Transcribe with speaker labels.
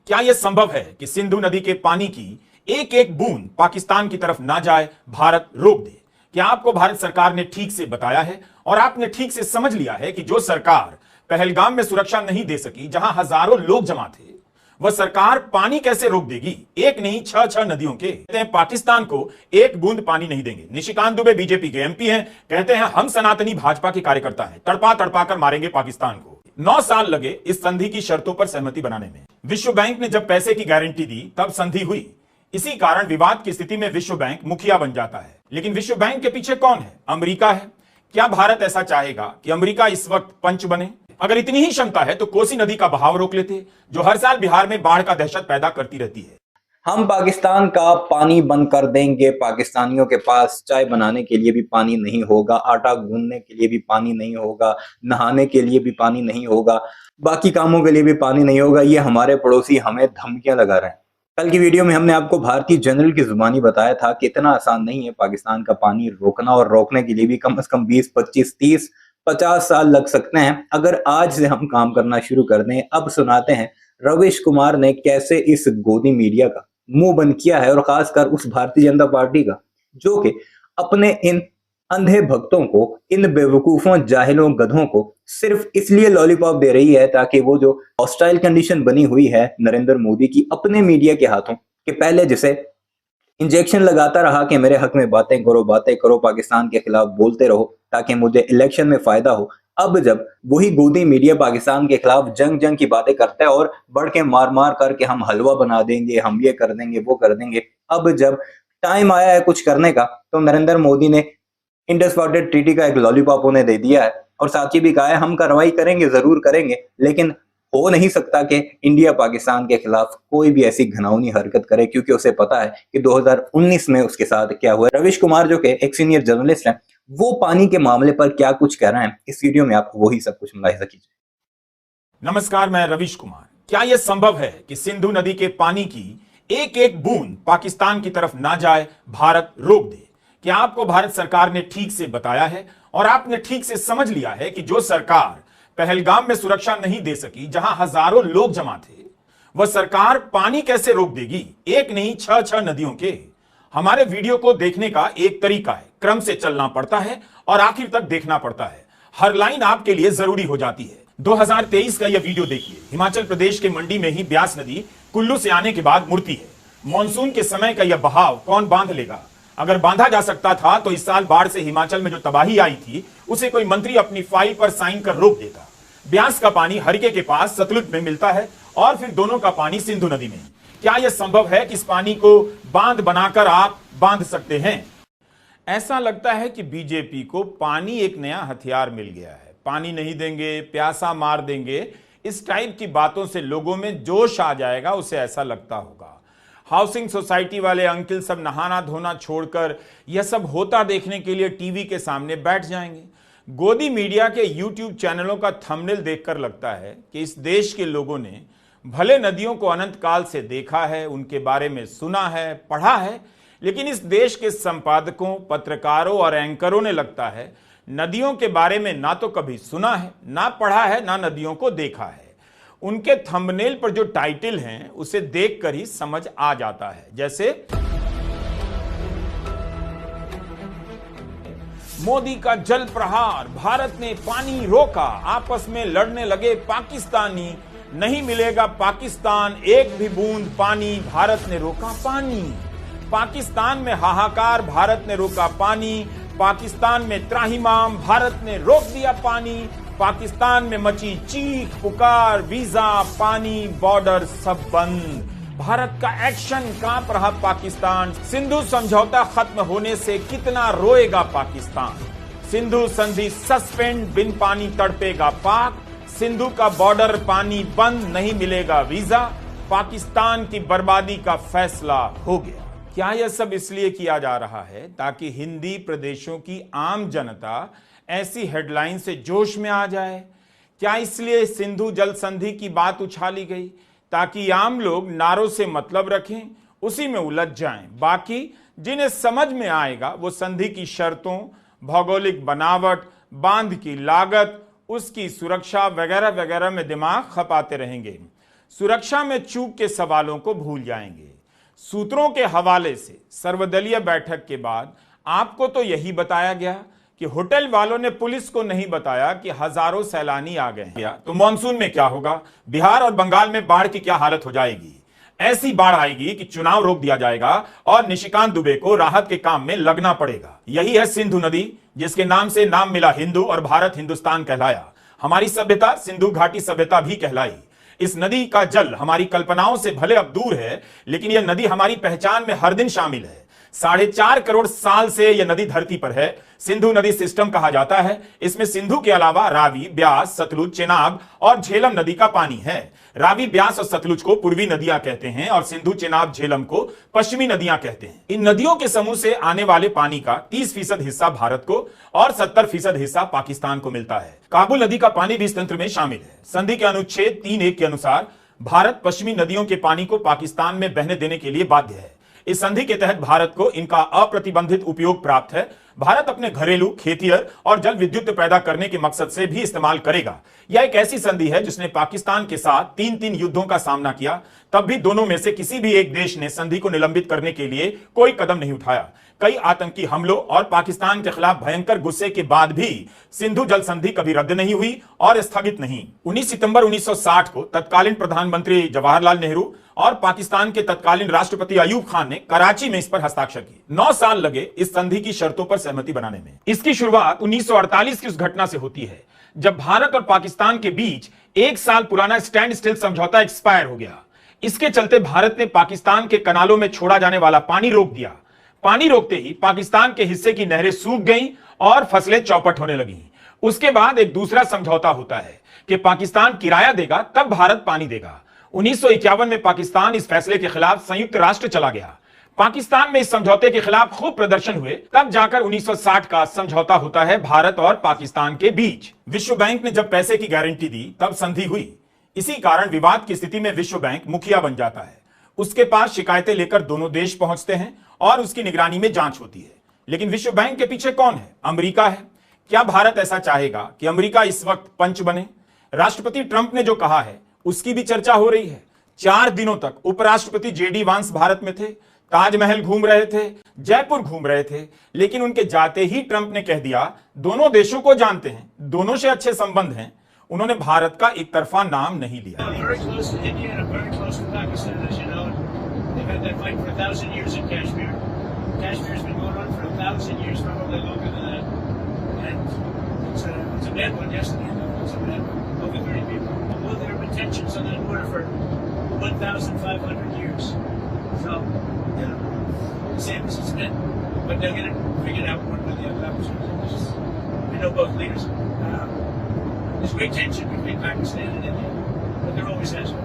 Speaker 1: क्या यह संभव है कि सिंधु नदी के पानी की एक एक बूंद पाकिस्तान की तरफ ना जाए, भारत रोक दे? क्या आपको भारत सरकार ने ठीक से बताया है और आपने ठीक से समझ लिया है कि जो सरकार पहलगाम में सुरक्षा नहीं दे सकी, जहां हजारों लोग जमा थे, वह सरकार पानी कैसे रोक देगी? एक नहीं, छह नदियों के। कहते हैं पाकिस्तान को एक बूंद पानी नहीं देंगे। निशिकांत दुबे बीजेपी के एमपी हैं, कहते हैं हम सनातनी भाजपा के कार्यकर्ता हैं, तड़पा तड़पा कर मारेंगे पाकिस्तान को। 9 साल लगे इस संधि की शर्तों पर सहमति बनाने में। विश्व बैंक ने जब पैसे की गारंटी दी तब संधि हुई। इसी कारण विवाद की स्थिति में विश्व बैंक मुखिया बन जाता है। लेकिन विश्व बैंक के पीछे कौन है? अमेरिका है। क्या भारत ऐसा चाहेगा कि अमेरिका इस वक्त पंच बने? अगर इतनी ही क्षमता है तो कोसी नदी का बहाव रोक लेते, जो हर साल बिहार में बाढ़ का दहशत पैदा करती रहती है।
Speaker 2: हम पाकिस्तान का पानी बंद कर देंगे। पाकिस्तानियों के पास चाय बनाने के लिए भी पानी नहीं होगा, आटा गूंदने के लिए भी पानी नहीं होगा, नहाने के लिए भी पानी नहीं होगा, बाकी कामों के लिए भी पानी नहीं होगा। ये हमारे पड़ोसी हमें धमकियां लगा रहे हैं। कल की वीडियो में हमने आपको भारतीय जनरल की जुबानी बताया था कि इतना आसान नहीं है पाकिस्तान का पानी रोकना, और रोकने के लिए भी कम से कम 20, 25, 30, 50 साल लग सकते हैं अगर आज से हम काम करना शुरू कर दें। अब सुनाते हैं रविश कुमार ने कैसे इस गोदी मीडिया का मुंह बंद किया है, और खासकर उस भारतीय जनता पार्टी का जो कि अपने इन अंधे भक्तों को, इन बेवकूफों, जाहिलों, गधों को सिर्फ इसलिए लॉलीपॉप दे रही है ताकि वो जो हॉस्टाइल कंडीशन बनी हुई है नरेंद्र मोदी की अपने मीडिया के हाथों, कि पहले जिसे इंजेक्शन लगाता रहा कि मेरे हक में बातें करो, पाकिस्तान के खिलाफ बोलते रहो ताकि मुझे इलेक्शन में फायदा हो। अब जब वही गोदी मीडिया पाकिस्तान के खिलाफ जंग की बातें करता है और बढ़ के मार करके हम हलवा बना देंगे, हम ये कर देंगे, वो कर देंगे, अब जब टाइम आया है कुछ करने का तो नरेंद्र मोदी ने इंडस वाटर ट्रीटी का एक लॉलीपॉप उन्हें दे दिया है, और साथ ही भी कहा है हम कार्रवाई करेंगे, जरूर करेंगे, लेकिन हो नहीं सकता कि इंडिया पाकिस्तान के खिलाफ कोई भी ऐसी घिनौनी हरकत करे, क्योंकि उसे पता है कि 2019 में उसके साथ क्या हुआ। रविश कुमार जो कि एक सीनियर जर्नलिस्ट हैं, वो पानी के मामले पर क्या कुछ कह रहे हैं, इस वीडियो में आप वही सब कुछ मुलाहिजा कीजिए।
Speaker 1: नमस्कार, मैं रविश कुमार। क्या यह संभव है कि सिंधु नदी के पानी की एक एक बूंद पाकिस्तान की तरफ ना जाए, भारत रोक दे? क्या आपको भारत सरकार ने ठीक से बताया है और आपने ठीक से समझ लिया है कि जो सरकार पहलगाम में सुरक्षा नहीं दे सकी, जहां हजारों लोग जमा थे, वह सरकार पानी कैसे रोक देगी? एक नहीं, छह नदियों के। हमारे वीडियो को देखने का एक तरीका है, क्रम से चलना पड़ता है और आखिर तक देखना पड़ता है। हर लाइन आपके लिए जरूरी हो जाती है। 2023 का यह वीडियो देखिए। हिमाचल प्रदेश के मंडी में ही ब्यास नदी कुल्लू से आने के बाद मुड़ती है। मानसून के समय का यह बहाव कौन बांध लेगा? अगर बांधा जा सकता था तो इस साल बाढ़ से हिमाचल में जो तबाही आई थी उसे कोई मंत्री अपनी फाइल पर साइन कर रोक देता। ब्यास का पानी हरिके के पास सतलुज में मिलता है और फिर दोनों का पानी सिंधु नदी में। क्या यह संभव है कि इस पानी को बांध बनाकर आप बांध सकते हैं? ऐसा लगता है कि बीजेपी को पानी एक नया हथियार मिल गया है। पानी नहीं देंगे, प्यासा मार देंगे, इस टाइप की बातों से लोगों में जोश आ जाएगा, उसे ऐसा लगता होगा। हाउसिंग सोसाइटी वाले अंकल सब नहाना धोना छोड़कर यह सब होता देखने के लिए टीवी के सामने बैठ जाएंगे। गोदी मीडिया के यूट्यूब चैनलों का थंबनेल देखकर लगता है कि इस देश के लोगों ने भले नदियों को अनंत काल से देखा है, उनके बारे में सुना है, पढ़ा है, लेकिन इस देश के संपादकों, पत्रकारों और एंकरों ने लगता है नदियों के बारे में ना तो कभी सुना है, ना पढ़ा है, ना नदियों को देखा है। उनके थंबनेल पर जो टाइटल हैं उसे देखकर ही समझ आ जाता है, जैसे मोदी का जल प्रहार, भारत ने पानी रोका, आपस में लड़ने लगे पाकिस्तानी, नहीं मिलेगा पाकिस्तान एक भी बूंद पानी, भारत ने रोका पानी। पाकिस्तान में हाहाकार, भारत ने रोका पानी। पाकिस्तान में त्राहिमाम, भारत ने रोक दिया पानी। पाकिस्तान में मची चीख पुकार, वीजा, पानी, बॉर्डर सब बंद। भारत का एक्शन, कांप रहा पाकिस्तान। सिंधु समझौता खत्म होने से कितना रोएगा पाकिस्तान। सिंधु संधि सस्पेंड, बिन पानी तड़पेगा पाक। सिंधु का बॉर्डर पानी बंद, नहीं मिलेगा वीजा। पाकिस्तान की बर्बादी का फैसला हो गया। क्या यह सब इसलिए किया जा रहा है ताकि हिंदी प्रदेशों की आम जनता ऐसी हेडलाइन से जोश में आ जाए? क्या इसलिए सिंधु जल संधि की बात उछाली गई ताकि आम लोग नारों से मतलब रखें, उसी में उलझ जाएं? बाकी जिन्हें समझ में आएगा वो संधि की शर्तों, भौगोलिक बनावट, बांध की लागत, उसकी सुरक्षा वगैरह वगैरह में दिमाग खपाते रहेंगे। सुरक्षा में चूक के सवालों को भूल जाएंगे। सूत्रों के हवाले से सर्वदलीय बैठक के बाद आपको तो यही बताया गया कि होटल वालों ने पुलिस को नहीं बताया कि हजारों सैलानी आ गए हैं। तो मॉनसून में क्या होगा, बिहार और बंगाल में बाढ़ की क्या हालत हो जाएगी। ऐसी बाढ़ आएगी कि चुनाव रोक दिया जाएगा और निशिकांत दुबे को राहत के काम में लगना पड़ेगा। यही है सिंधु नदी, जिसके नाम से नाम मिला हिंदू और भारत हिंदुस्तान कहलाया। हमारी सभ्यता सिंधु घाटी सभ्यता भी कहलाई। इस नदी का जल हमारी कल्पनाओं से भले अब दूर है, लेकिन यह नदी हमारी पहचान में हर दिन शामिल है। 4.5 करोड़ साल से यह नदी धरती पर है। सिंधु नदी सिस्टम कहा जाता है। इसमें सिंधु के अलावा रावी, ब्यास, सतलुज, चेनाब और झेलम नदी का पानी है। रावी, ब्यास और सतलुज को पूर्वी नदियां कहते हैं और सिंधु, चेनाब, झेलम को पश्चिमी नदियां कहते हैं। इन नदियों के समूह से आने वाले पानी का 30% हिस्सा भारत को और 70% हिस्सा पाकिस्तान को मिलता है। काबुल नदी का पानी भी इस तंत्र में शामिल है। संधि के अनुच्छेद 3.1 के अनुसार भारत पश्चिमी नदियों के पानी को पाकिस्तान में बहने देने के लिए बाध्य है। इस संधि के तहत भारत को इनका अप्रतिबंधित उपयोग प्राप्त है। भारत अपने घरेलू, खेतिहर और जल विद्युत पैदा करने के मकसद से भी इस्तेमाल करेगा। यह एक ऐसी संधि है जिसने पाकिस्तान के साथ 3 युद्धों का सामना किया, तब भी दोनों में से किसी भी एक देश ने संधि को निलंबित करने के लिए कोई कदम नहीं उठाया। कई आतंकी हमलों और पाकिस्तान के खिलाफ भयंकर गुस्से के बाद भी सिंधु जल संधि कभी रद्द नहीं हुई और स्थगित नहीं। 19 सितंबर 1960 को तत्कालीन प्रधानमंत्री जवाहरलाल नेहरू और पाकिस्तान के तत्कालीन राष्ट्रपति अयूब खान ने कराची में इस पर हस्ताक्षर किए। 9 साल लगे इस संधि की शर्तों पर सहमति बनाने में। इसकी शुरुआत 1948 की उस घटना से होती है जब भारत और पाकिस्तान के बीच 1 साल पुराना स्टैंड स्टिल समझौता एक्सपायर हो गया। इसके चलते भारत ने पाकिस्तान के कनालों में छोड़ा जाने वाला पानी रोक दिया। पानी रोकते ही पाकिस्तान के हिस्से की नहरें सूख गईं और फसलें चौपट होने लगीं। उसके बाद एक दूसरा समझौता होता है कि पाकिस्तान किराया देगा तब भारत पानी देगा। 1951 में पाकिस्तान इस फैसले के खिलाफ संयुक्त राष्ट्र चला गया। पाकिस्तान में इस समझौते के खिलाफ खूब प्रदर्शन हुए, तब जाकर 1960 का समझौता होता है भारत और पाकिस्तान के बीच। विश्व बैंक ने जब पैसे की गारंटी दी तब संधि हुई। इसी कारण विवाद की स्थिति में विश्व बैंक मुखिया बन जाता है। उसके पास शिकायतें लेकर दोनों देश पहुंचते हैं और उसकी निगरानी में जांच होती है। लेकिन विश्व बैंक के पीछे कौन है? अमेरिका है। क्या भारत ऐसा चाहेगा कि अमेरिका इस वक्त पंच बने? राष्ट्रपति ट्रंप ने जो कहा है उसकी भी चर्चा हो रही है। 4 दिनों तक उपराष्ट्रपति जेडी वांस भारत में थे, ताजमहल घूम रहे थे, जयपुर घूम रहे थे, लेकिन उनके जाते ही ट्रंप ने कह दिया दोनों देशों को जानते हैं, दोनों से अच्छे संबंध हैं। उन्होंने भारत का एक तरफा नाम नहीं लिया।
Speaker 3: Tensions on that border for 1,500 years. So, you know, the same as it's been. But they'll get it figured out one way or the other. We know both leaders. There's great tension between Pakistan and India, but there always has been.